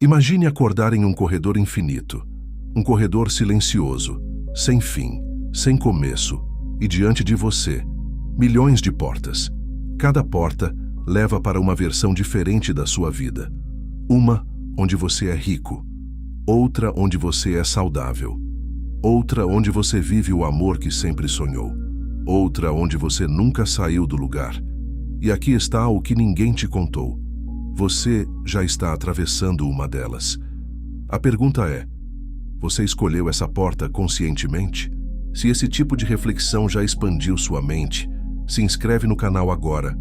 Imagine acordar em um corredor infinito, um corredor silencioso, sem fim, sem começo, e diante de você, milhões de portas. Cada porta leva para uma versão diferente da sua vida. Uma onde você é rico, outra onde você é saudável, outra onde você vive o amor que sempre sonhou, outra onde você nunca saiu do lugar. E aqui está o que ninguém te contou. Você já está atravessando uma delas. A pergunta é: você escolheu essa porta conscientemente? Se esse tipo de reflexão já expandiu sua mente, se inscreve no canal agora,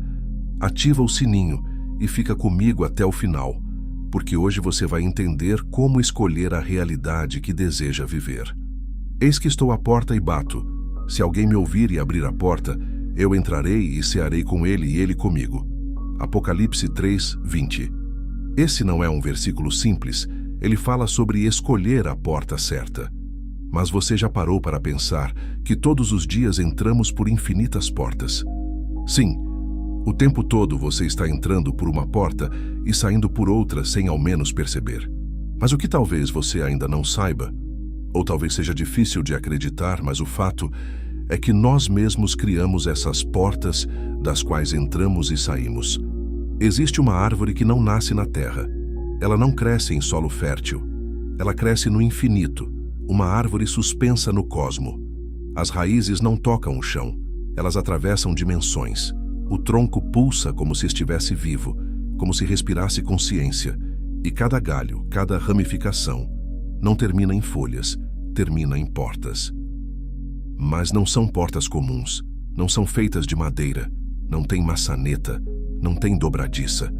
ativa o sininho e fica comigo até o final, porque hoje você vai entender como escolher a realidade que deseja viver. Eis que estou à porta e bato. Se alguém me ouvir e abrir a porta, eu entrarei e cearei com ele e ele comigo. Apocalipse 3:20. Esse não é um versículo simples, ele fala sobre escolher a porta certa. Mas você já parou para pensar que todos os dias entramos por infinitas portas? Sim, o tempo todo você está entrando por uma porta e saindo por outra sem ao menos perceber. Mas o que talvez você ainda não saiba, ou talvez seja difícil de acreditar, mas o fato é que nós mesmos criamos essas portas das quais entramos e saímos. Existe uma árvore que não nasce na terra. Ela não cresce em solo fértil. Ela cresce no infinito, uma árvore suspensa no cosmo. As raízes não tocam o chão. Elas atravessam dimensões. O tronco pulsa como se estivesse vivo, como se respirasse consciência. E cada galho, cada ramificação, não termina em folhas, termina em portas. Mas não são portas comuns, não são feitas de madeira, não tem maçaneta, não tem dobradiça.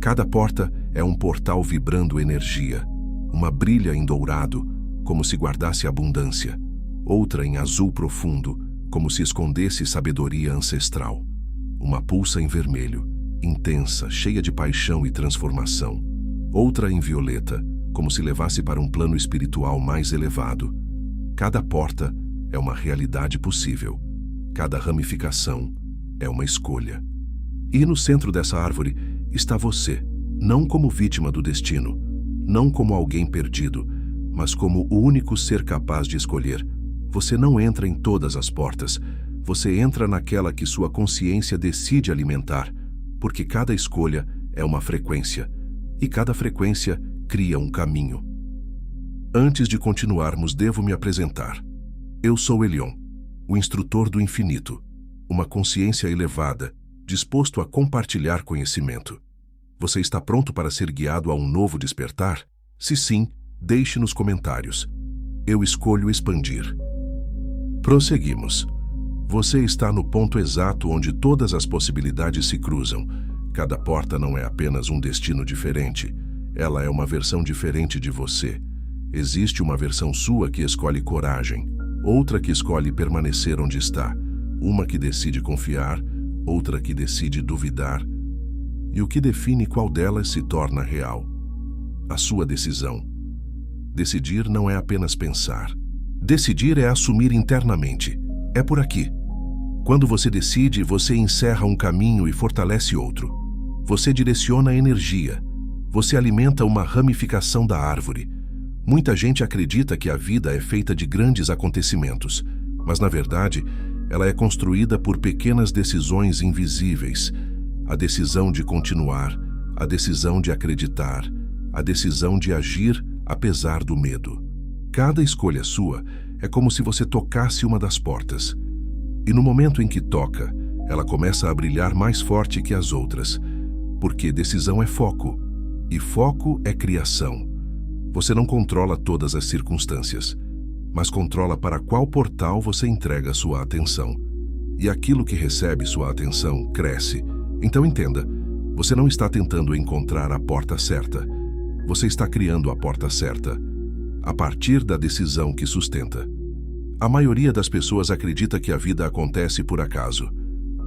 Cada porta é um portal vibrando energia, uma brilha em dourado, como se guardasse abundância, outra em azul profundo, como se escondesse sabedoria ancestral. Uma pulsa em vermelho, intensa, cheia de paixão e transformação. Outra em violeta, como se levasse para um plano espiritual mais elevado. Cada porta é uma realidade possível. Cada ramificação é uma escolha. E no centro dessa árvore está você, não como vítima do destino, não como alguém perdido, mas como o único ser capaz de escolher. Você não entra em todas as portas, você entra naquela que sua consciência decide alimentar, porque cada escolha é uma frequência, e cada frequência cria um caminho. Antes de continuarmos, devo me apresentar. Eu sou Elion, o instrutor do infinito, uma consciência elevada, disposto a compartilhar conhecimento. Você está pronto para ser guiado a um novo despertar? Se sim, deixe nos comentários. Eu escolho expandir. Prosseguimos. Você está no ponto exato onde todas as possibilidades se cruzam. Cada porta não é apenas um destino diferente, ela é uma versão diferente de você. Existe uma versão sua que escolhe coragem, outra que escolhe permanecer onde está, uma que decide confiar, outra que decide duvidar. E o que define qual delas se torna real? A sua decisão. Decidir não é apenas pensar. Decidir é assumir internamente. É por aqui. Quando você decide, você encerra um caminho e fortalece outro. Você direciona a energia. Você alimenta uma ramificação da árvore. Muita gente acredita que a vida é feita de grandes acontecimentos, mas na verdade, ela é construída por pequenas decisões invisíveis. A decisão de continuar, a decisão de acreditar, a decisão de agir apesar do medo. Cada escolha sua é como se você tocasse uma das portas. E no momento em que toca, ela começa a brilhar mais forte que as outras, porque decisão é foco, e foco é criação. Você não controla todas as circunstâncias, mas controla para qual portal você entrega sua atenção. E aquilo que recebe sua atenção cresce. Então entenda, você não está tentando encontrar a porta certa. Você está criando a porta certa, a partir da decisão que sustenta. A maioria das pessoas acredita que a vida acontece por acaso.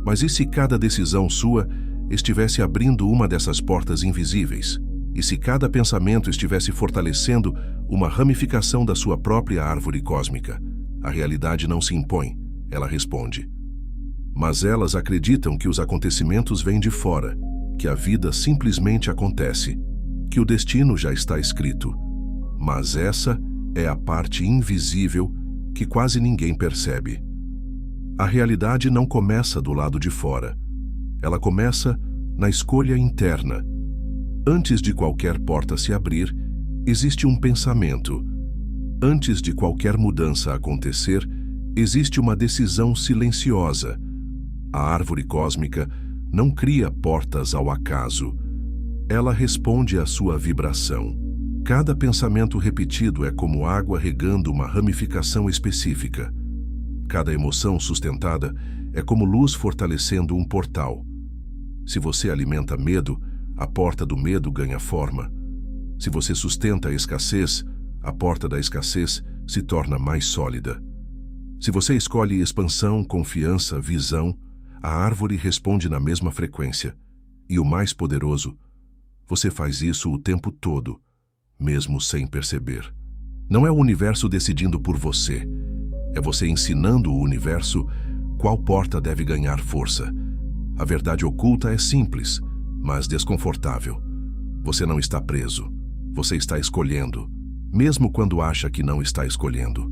Mas e se cada decisão sua estivesse abrindo uma dessas portas invisíveis? E se cada pensamento estivesse fortalecendo uma ramificação da sua própria árvore cósmica? A realidade não se impõe, ela responde. Mas elas acreditam que os acontecimentos vêm de fora, que a vida simplesmente acontece, que o destino já está escrito. Mas essa é a parte invisível que quase ninguém percebe. A realidade não começa do lado de fora. Ela começa na escolha interna. Antes de qualquer porta se abrir, existe um pensamento. Antes de qualquer mudança acontecer, existe uma decisão silenciosa. A árvore cósmica não cria portas ao acaso. Ela responde à sua vibração. Cada pensamento repetido é como água regando uma ramificação específica. Cada emoção sustentada é como luz fortalecendo um portal. Se você alimenta medo, a porta do medo ganha forma. Se você sustenta a escassez, a porta da escassez se torna mais sólida. Se você escolhe expansão, confiança, visão, a árvore responde na mesma frequência. E o mais poderoso, você faz isso o tempo todo, mesmo sem perceber. Não é o universo decidindo por você. É você ensinando o universo qual porta deve ganhar força. A verdade oculta é simples, mas desconfortável. Você não está preso. Você está escolhendo, mesmo quando acha que não está escolhendo.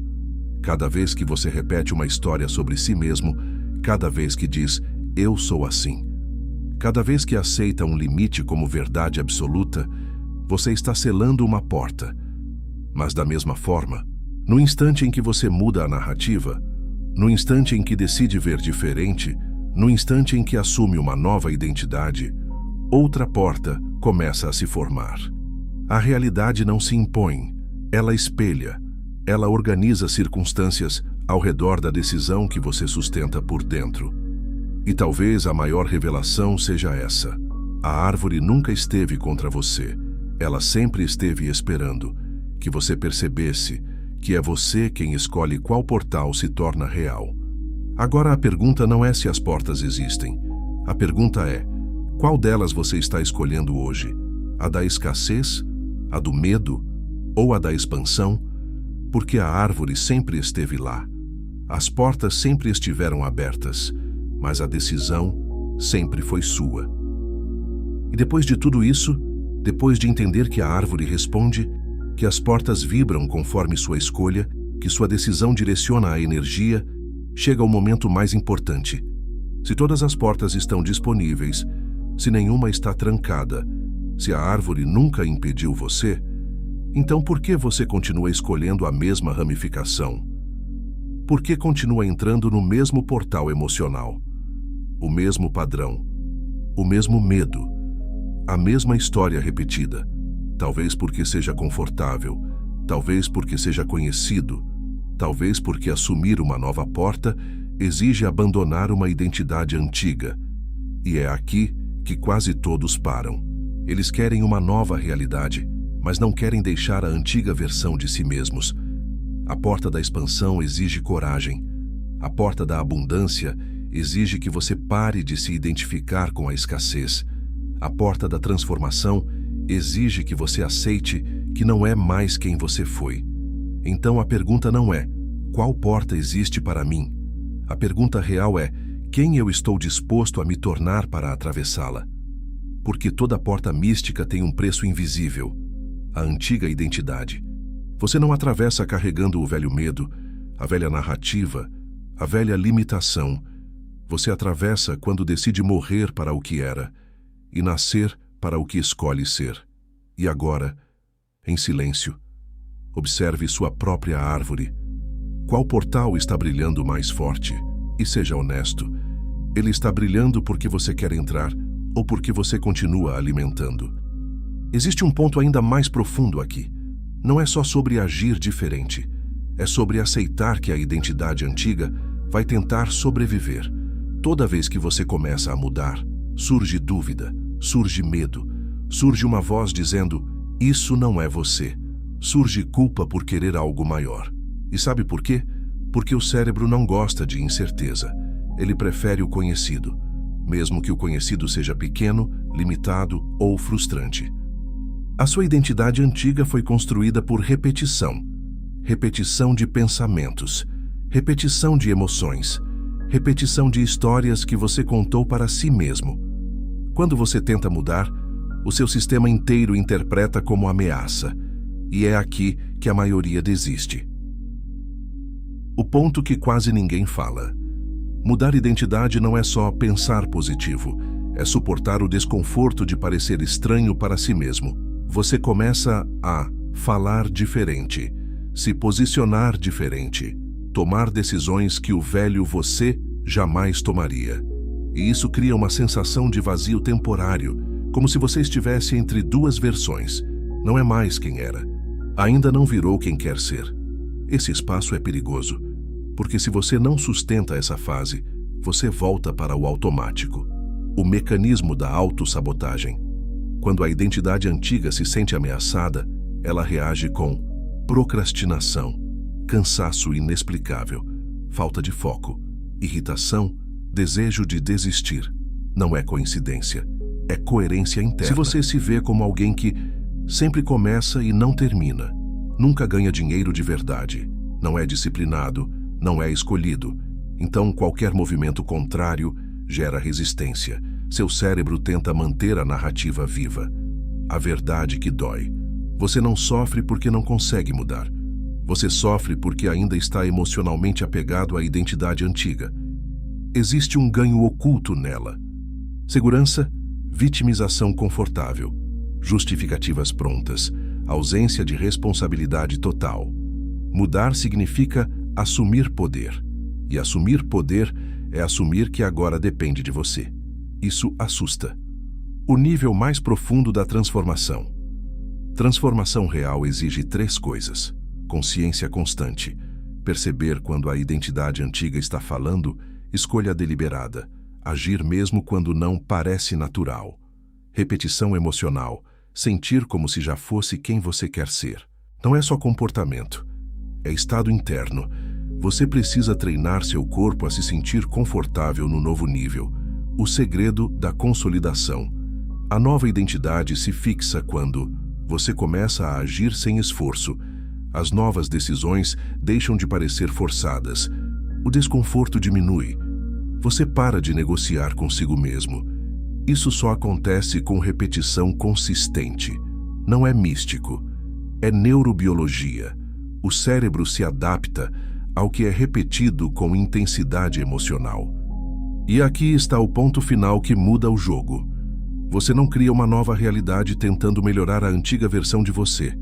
Cada vez que você repete uma história sobre si mesmo, cada vez que diz, eu sou assim, cada vez que aceita um limite como verdade absoluta, você está selando uma porta. Mas da mesma forma, no instante em que você muda a narrativa, no instante em que decide ver diferente, no instante em que assume uma nova identidade, outra porta começa a se formar. A realidade não se impõe, ela espelha, ela organiza circunstâncias ao redor da decisão que você sustenta por dentro. E talvez a maior revelação seja essa: a árvore nunca esteve contra você, ela sempre esteve esperando que você percebesse que é você quem escolhe qual portal se torna real. Agora a pergunta não é se as portas existem. A pergunta é, qual delas você está escolhendo hoje? A da escassez? A do medo? Ou a da expansão? Porque a árvore sempre esteve lá. As portas sempre estiveram abertas, mas a decisão sempre foi sua. E depois de tudo isso, depois de entender que a árvore responde, que as portas vibram conforme sua escolha, que sua decisão direciona a energia, chega o momento mais importante. Se todas as portas estão disponíveis, se nenhuma está trancada, se a árvore nunca impediu você, então por que você continua escolhendo a mesma ramificação? Por que continua entrando no mesmo portal emocional? O mesmo padrão, o mesmo medo, a mesma história repetida. Talvez porque seja confortável, talvez porque seja conhecido, talvez porque assumir uma nova porta exige abandonar uma identidade antiga. E é aqui que quase todos param. Eles querem uma nova realidade, mas não querem deixar a antiga versão de si mesmos. A porta da expansão exige coragem. A porta da abundância exige que você pare de se identificar com a escassez. A porta da transformação exige que você aceite que não é mais quem você foi. Então a pergunta não é, qual porta existe para mim? A pergunta real é, quem eu estou disposto a me tornar para atravessá-la? Porque toda porta mística tem um preço invisível, a antiga identidade. Você não atravessa carregando o velho medo, a velha narrativa, a velha limitação. Você atravessa quando decide morrer para o que era e nascer para o que escolhe ser. E agora, em silêncio, observe sua própria árvore. Qual portal está brilhando mais forte? E seja honesto, ele está brilhando porque você quer entrar ou porque você continua alimentando? Existe um ponto ainda mais profundo aqui. Não é só sobre agir diferente. É sobre aceitar que a identidade antiga vai tentar sobreviver. Toda vez que você começa a mudar, surge dúvida, surge medo, surge uma voz dizendo, isso não é você. Surge culpa por querer algo maior. E sabe por quê? Porque o cérebro não gosta de incerteza. Ele prefere o conhecido, mesmo que o conhecido seja pequeno, limitado ou frustrante. A sua identidade antiga foi construída por repetição. Repetição de pensamentos, repetição de emoções, repetição de histórias que você contou para si mesmo. Quando você tenta mudar, O seu sistema inteiro interpreta como ameaça, e é aqui que a maioria desiste. O ponto que quase ninguém fala. Mudar identidade não é só pensar positivo, é suportar o desconforto de parecer estranho para si mesmo. Você começa a falar diferente, se posicionar diferente, tomar decisões que o velho você jamais tomaria. E isso cria uma sensação de vazio temporário, como se você estivesse entre duas versões. Não é mais quem era. Ainda não virou quem quer ser. Esse espaço é perigoso, porque se você não sustenta essa fase, você volta para o automático. O mecanismo da autossabotagem. Quando a identidade antiga se sente ameaçada, ela reage com procrastinação, cansaço inexplicável, falta de foco, irritação, desejo de desistir. Não é coincidência, é coerência interna. Se você se vê como alguém que sempre começa e não termina, nunca ganha dinheiro de verdade, não é disciplinado, não é escolhido, então qualquer movimento contrário gera resistência. Seu cérebro tenta manter a narrativa viva. A verdade que dói. Você não sofre porque não consegue mudar. Você sofre porque ainda está emocionalmente apegado à identidade antiga. Existe um ganho oculto nela. Segurança, vitimização confortável, justificativas prontas, ausência de responsabilidade total. Mudar significa assumir poder. E assumir poder é assumir que agora depende de você. Isso assusta. O nível mais profundo da transformação. Transformação real exige 3 coisas. Consciência constante. Perceber quando a identidade antiga está falando, escolha deliberada. Agir mesmo quando não parece natural. Repetição emocional. Sentir como se já fosse quem você quer ser. Não é só comportamento. É estado interno. Você precisa treinar seu corpo a se sentir confortável no novo nível. O segredo da consolidação. A nova identidade se fixa quando você começa a agir sem esforço. As novas decisões deixam de parecer forçadas. O desconforto diminui. Você para de negociar consigo mesmo. Isso só acontece com repetição consistente. Não é místico. É neurobiologia. O cérebro se adapta ao que é repetido com intensidade emocional. E aqui está o ponto final que muda o jogo. Você não cria uma nova realidade tentando melhorar a antiga versão de você.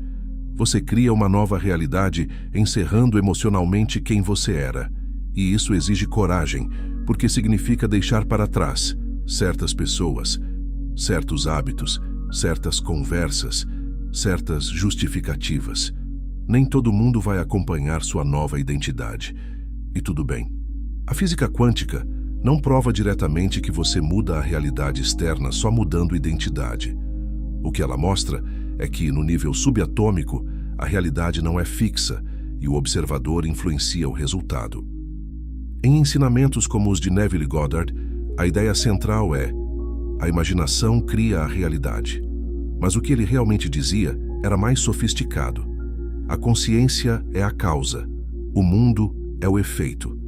Você cria uma nova realidade encerrando emocionalmente quem você era. E isso exige coragem, porque significa deixar para trás certas pessoas, certos hábitos, certas conversas, certas justificativas. Nem todo mundo vai acompanhar sua nova identidade. E tudo bem. A física quântica não prova diretamente que você muda a realidade externa só mudando identidade. O que ela mostra é que, no nível subatômico, a realidade não é fixa e o observador influencia o resultado. Em ensinamentos como os de Neville Goddard, a ideia central é: a imaginação cria a realidade. Mas o que ele realmente dizia era mais sofisticado. A consciência é a causa, o mundo é o efeito.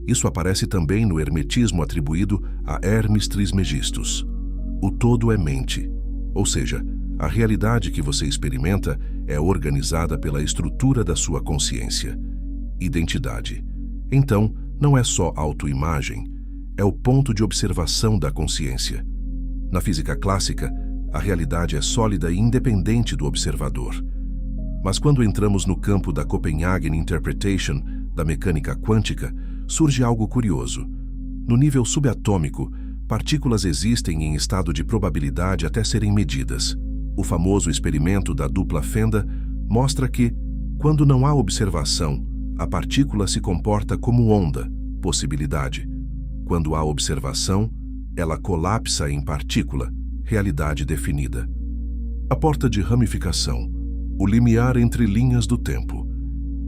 Isso aparece também no hermetismo atribuído a Hermes Trismegistus. O todo é mente, ou seja, a realidade que você experimenta é organizada pela estrutura da sua consciência. Identidade. Então, não é só autoimagem, é o ponto de observação da consciência. Na física clássica, a realidade é sólida e independente do observador. Mas quando entramos no campo da Copenhagen Interpretation, da mecânica quântica, surge algo curioso. No nível subatômico, partículas existem em estado de probabilidade até serem medidas. O famoso experimento da dupla fenda mostra que, quando não há observação, a partícula se comporta como onda, possibilidade. Quando há observação, ela colapsa em partícula, realidade definida. A porta de ramificação, o limiar entre linhas do tempo.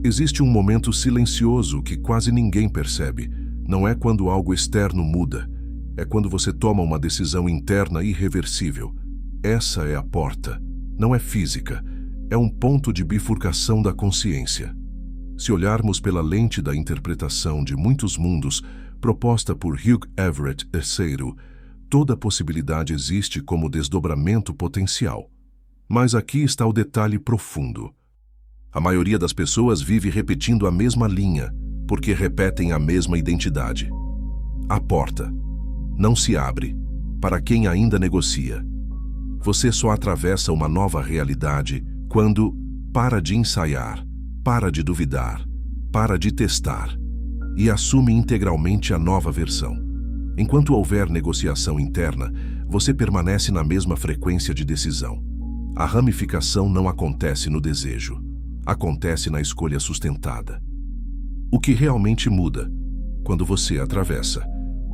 Existe um momento silencioso que quase ninguém percebe. Não é quando algo externo muda, é quando você toma uma decisão interna irreversível. Essa é a porta. Não é física, é um ponto de bifurcação da consciência. Se olharmos pela lente da interpretação de muitos mundos, proposta por Hugh Everett III, toda possibilidade existe como desdobramento potencial. Mas aqui está o detalhe profundo. A maioria das pessoas vive repetindo a mesma linha, porque repetem a mesma identidade. A porta não se abre para quem ainda negocia. Você só atravessa uma nova realidade quando para de ensaiar, para de duvidar, para de testar e assume integralmente a nova versão. Enquanto houver negociação interna, você permanece na mesma frequência de decisão. A ramificação não acontece no desejo, acontece na escolha sustentada. O que realmente muda, quando você atravessa,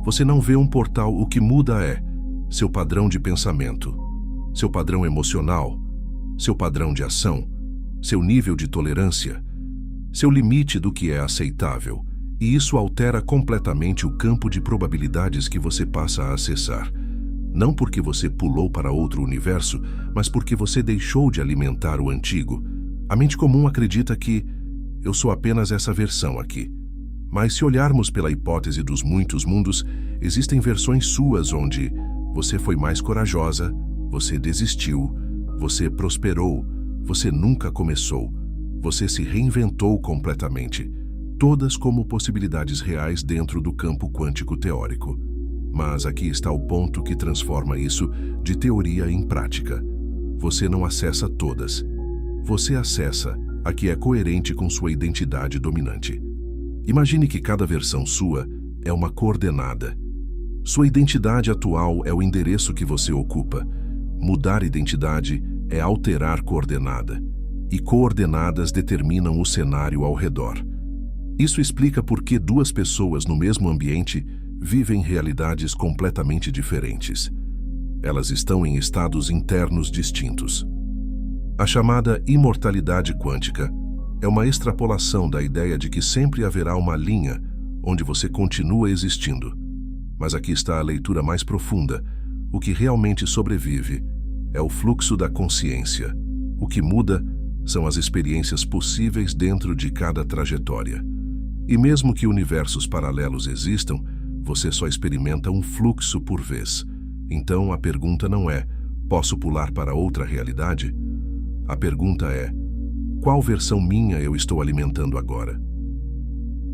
você não vê um portal, o que muda é seu padrão de pensamento, seu padrão emocional, seu padrão de ação, seu nível de tolerância, seu limite do que é aceitável, e isso altera completamente o campo de probabilidades que você passa a acessar. Não porque você pulou para outro universo, mas porque você deixou de alimentar o antigo. A mente comum acredita que eu sou apenas essa versão aqui. Mas se olharmos pela hipótese dos muitos mundos, existem versões suas onde você foi mais corajosa, você desistiu, você prosperou, você nunca começou, você se reinventou completamente, todas como possibilidades reais dentro do campo quântico teórico. Mas aqui está o ponto que transforma isso de teoria em prática. Você não acessa todas. Você acessa a que é coerente com sua identidade dominante. Imagine que cada versão sua é uma coordenada. Sua identidade atual é o endereço que você ocupa. Mudar identidade é alterar coordenada. E coordenadas determinam o cenário ao redor. Isso explica por que duas pessoas no mesmo ambiente vivem realidades completamente diferentes. Elas estão em estados internos distintos. A chamada imortalidade quântica é uma extrapolação da ideia de que sempre haverá uma linha onde você continua existindo. Mas aqui está a leitura mais profunda. O que realmente sobrevive é o fluxo da consciência. O que muda são as experiências possíveis dentro de cada trajetória. E mesmo que universos paralelos existam, você só experimenta um fluxo por vez. Então a pergunta não é, posso pular para outra realidade? A pergunta é, qual versão minha eu estou alimentando agora?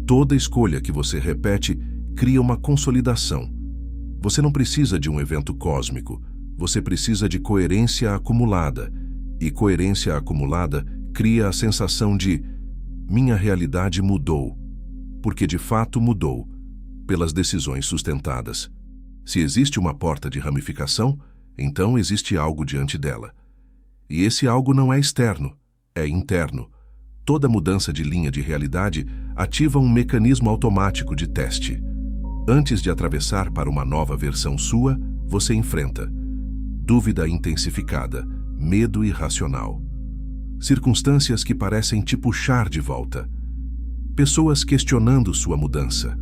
Toda escolha que você repete cria uma consolidação. Você não precisa de um evento cósmico, você precisa de coerência acumulada. E coerência acumulada cria a sensação de minha realidade mudou, porque de fato mudou, pelas decisões sustentadas. Se existe uma porta de ramificação, então existe algo diante dela. E esse algo não é externo, é interno. Toda mudança de linha de realidade ativa um mecanismo automático de teste. Antes de atravessar para uma nova versão sua, você enfrenta dúvida intensificada, medo irracional, circunstâncias que parecem te puxar de volta, pessoas questionando sua mudança,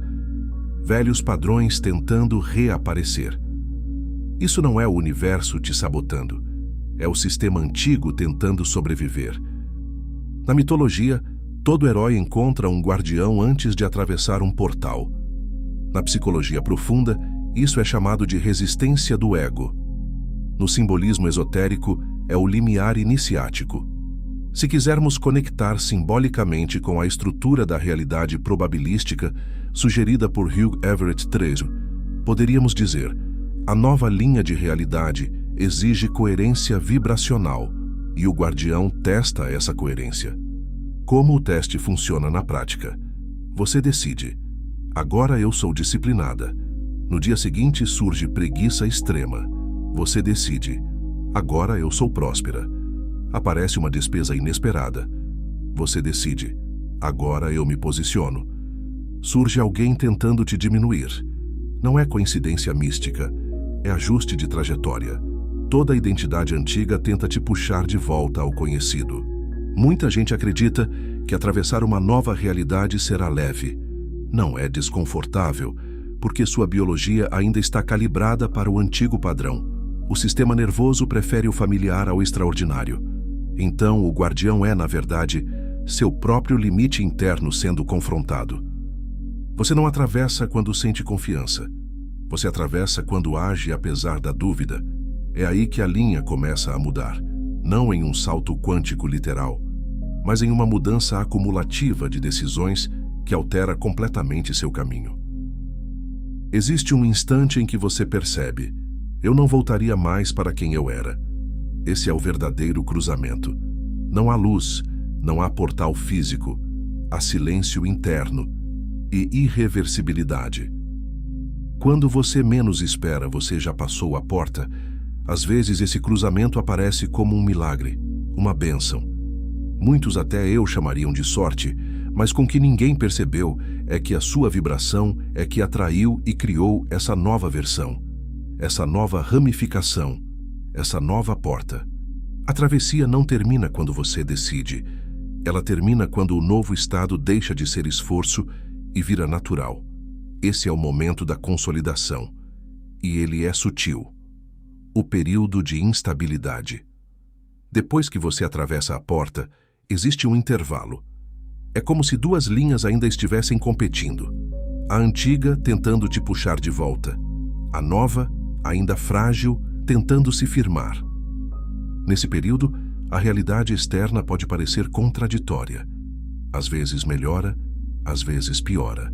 velhos padrões tentando reaparecer. Isso não é o universo te sabotando, é o sistema antigo tentando sobreviver. Na mitologia, todo herói encontra um guardião antes de atravessar um portal. Na psicologia profunda, isso é chamado de resistência do ego. No simbolismo esotérico, é o limiar iniciático. Se quisermos conectar simbolicamente com a estrutura da realidade probabilística sugerida por Hugh Everett III, poderíamos dizer: a nova linha de realidade exige coerência vibracional e o guardião testa essa coerência. Como o teste funciona na prática? Você decide: agora eu sou disciplinada. No dia seguinte surge preguiça extrema. Você decide: agora eu sou próspera. Aparece uma despesa inesperada. Você decide: agora eu me posiciono. Surge alguém tentando te diminuir. Não é coincidência mística, é ajuste de trajetória. Toda a identidade antiga tenta te puxar de volta ao conhecido. Muita gente acredita que atravessar uma nova realidade será leve. Não é desconfortável, porque sua biologia ainda está calibrada para o antigo padrão. O sistema nervoso prefere o familiar ao extraordinário. Então, o guardião é, na verdade, seu próprio limite interno sendo confrontado. Você não atravessa quando sente confiança. Você atravessa quando age apesar da dúvida. É aí que a linha começa a mudar, não em um salto quântico literal, mas em uma mudança acumulativa de decisões que altera completamente seu caminho. Existe um instante em que você percebe: eu não voltaria mais para quem eu era. Esse é o verdadeiro cruzamento. Não há luz, não há portal físico, há silêncio interno e irreversibilidade. Quando você menos espera, você já passou a porta. Às vezes esse cruzamento aparece como um milagre, uma bênção. Muitos até eu chamariam de sorte, mas com que ninguém percebeu é que a sua vibração é que atraiu e criou essa nova versão, essa nova ramificação, essa nova porta. A travessia não termina quando você decide. Ela termina quando o novo estado deixa de ser esforço e vira natural. Esse é o momento da consolidação. E ele é sutil. O período de instabilidade. Depois que você atravessa a porta, existe um intervalo. É como se duas linhas ainda estivessem competindo. A antiga tentando te puxar de volta. A nova, ainda frágil, tentando se firmar. Nesse período, a realidade externa pode parecer contraditória. Às vezes melhora, às vezes piora.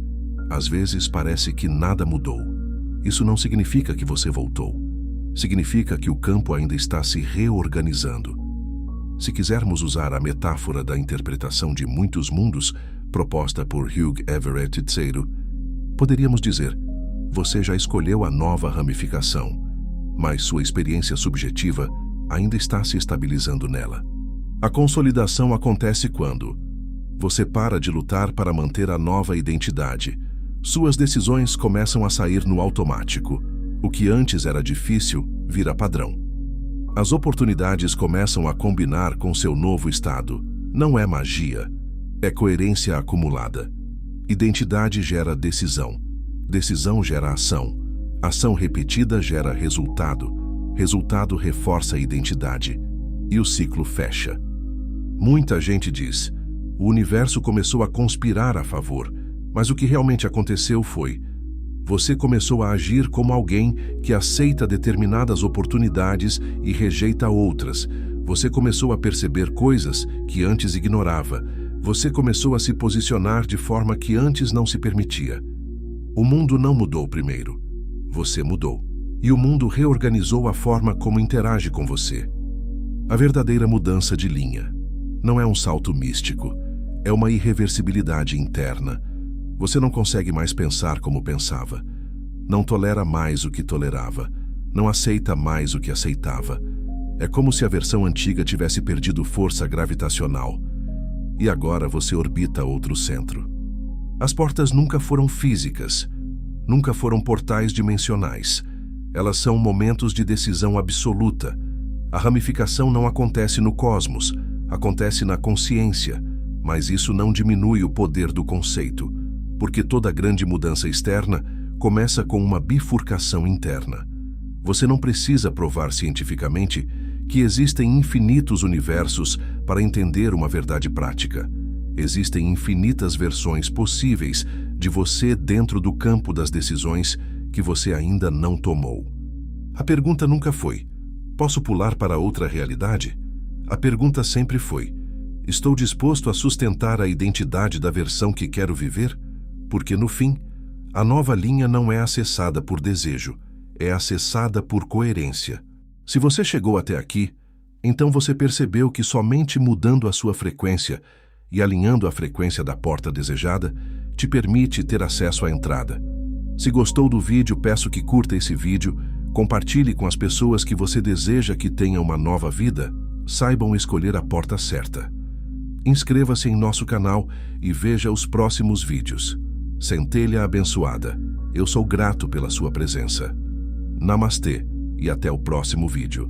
Às vezes parece que nada mudou. Isso não significa que você voltou. Significa que o campo ainda está se reorganizando. Se quisermos usar a metáfora da interpretação de muitos mundos, proposta por Hugh Everett Tseiro, poderíamos dizer: você já escolheu a nova ramificação, mas sua experiência subjetiva ainda está se estabilizando nela. A consolidação acontece quando você para de lutar para manter a nova identidade. Suas decisões começam a sair no automático. O que antes era difícil vira padrão. As oportunidades começam a combinar com seu novo estado. Não é magia, é coerência acumulada. Identidade gera decisão. Decisão gera ação. Ação repetida gera resultado. Resultado reforça a identidade. E o ciclo fecha. Muita gente diz: o universo começou a conspirar a favor, mas o que realmente aconteceu foi: você começou a agir como alguém que aceita determinadas oportunidades e rejeita outras. Você começou a perceber coisas que antes ignorava. Você começou a se posicionar de forma que antes não se permitia. O mundo não mudou primeiro. Você mudou. E o mundo reorganizou a forma como interage com você. A verdadeira mudança de linha não é um salto místico. É uma irreversibilidade interna. Você não consegue mais pensar como pensava. Não tolera mais o que tolerava. Não aceita mais o que aceitava. É como se a versão antiga tivesse perdido força gravitacional. E agora você orbita outro centro. As portas nunca foram físicas. Nunca foram portais dimensionais. Elas são momentos de decisão absoluta. A ramificação não acontece no cosmos. Acontece na consciência. Mas isso não diminui o poder do conceito. Porque toda grande mudança externa começa com uma bifurcação interna. Você não precisa provar cientificamente que existem infinitos universos para entender uma verdade prática. Existem infinitas versões possíveis de você dentro do campo das decisões que você ainda não tomou. A pergunta nunca foi: posso pular para outra realidade? A pergunta sempre foi: estou disposto a sustentar a identidade da versão que quero viver? Porque, no fim, a nova linha não é acessada por desejo, é acessada por coerência. Se você chegou até aqui, então você percebeu que somente mudando a sua frequência e alinhando a frequência da porta desejada, te permite ter acesso à entrada. Se gostou do vídeo, peço que curta esse vídeo, compartilhe com as pessoas que você deseja que tenham uma nova vida, saibam escolher a porta certa. Inscreva-se em nosso canal e veja os próximos vídeos. Centelha abençoada, eu sou grato pela sua presença. Namastê e até o próximo vídeo.